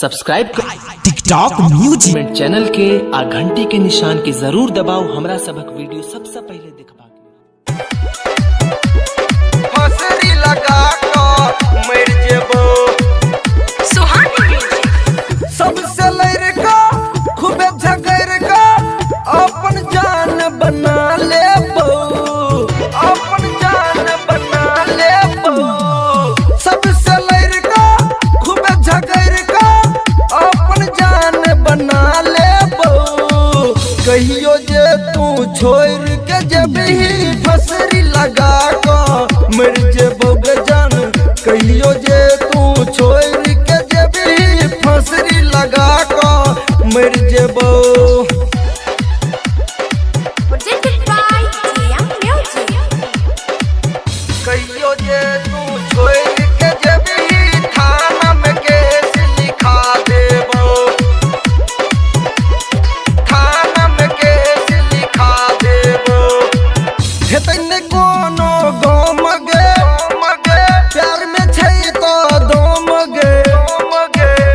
Subscribe कर TikTok music channel के आ घंटी के निशान के जरूर दबाओ हमरा सबक वीडियो सबसे पहले देखबा फसरी लगा कर मर जेबो सुहानी सबसे लड़का खूबे झगड़ का अपन जान बना लेबो अपन जान बना लेबो सबसे लड़का खूबे झगड़ का अपन जान बना लेबो कहियो जे तू छोड़ के जबही फसरी लगा कर मर जेबो जान कहियो जे तू छोड़ के जबही फसरी लगा कर मर जेबो presented by TM Music. कहियो जे तू छोड़ के जबही थाना में केस लिखा देबो थाना में केस लिखा देबो हेतै ने कोनो गम गे प्यार में छै तो दम गे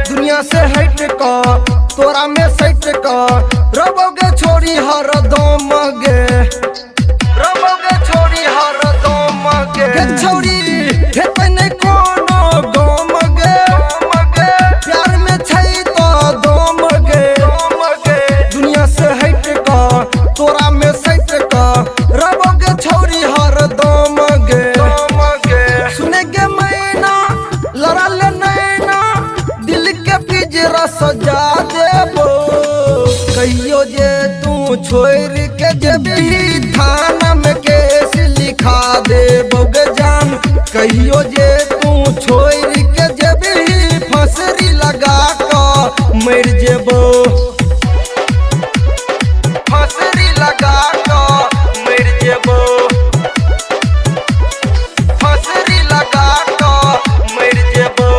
दुनिया से हट का तोरा में सट का रबोगे छोड़ी हर दम गे रबोगे छोड़ी हर दम गे छोड़ी हेतै ने कोनो गम गे प्यार में छै तो दम गे दुनिया से हट का तोरा में सट का रबोगे छोड़ी हर दम गे सुने गे मैना लड़ा ले नैना दिल के पिंजरा सजा देबो कहियो जे तू छोड़ के जबही थाना में केस लिखा देबो गे जान कहियो जे तू छोड़ के जबही फसरी लगा कर मर जेबो फसरी लगा कर मर जेबो फसरी लगा कर मर जेबो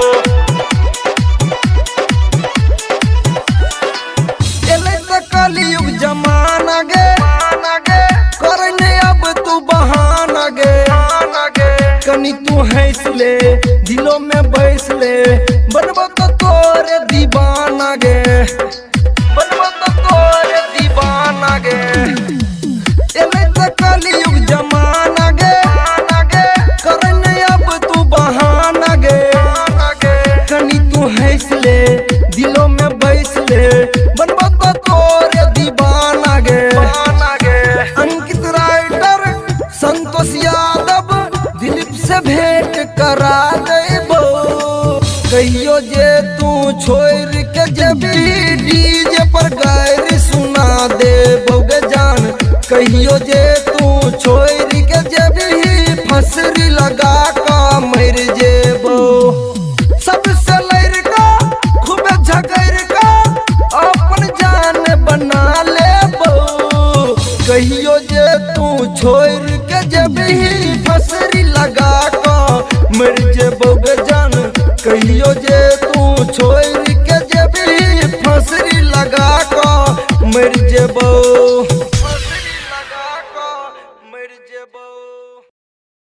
एले त कलयुग जमाना गे करने अब तू बहाना गे कनी तू हंस ले दिलों में बैस ले बनबो तो तोरे दीवाना गे बनबो तो तोरे दीवाना गे एले त कलयुग जमाना गे करने अब तू बहाना गे कनी तू हंस ले दिलों में बैस ले बनबो तो तोरे दीवाना गे अंकित राइटर संतोष यादव दिलीप से भेंट करा देबो कहियो जे तू छोड़ के जबही डीजे पर गायरी सुना देबो गे जान कहियो जे तू छोड़ के जबही फसरी लगा कर मर जेबो सबसे लड़का खूबे झगड़ का अपन जान बना लेबो कहियो जे तू छोड़ के जबही फसरी लगा कर मर जेबो गे जान कहियो जे तू छोड़ के जबही फसरी लगा कर मर जेबो फसरी लगा कर मर जेबो।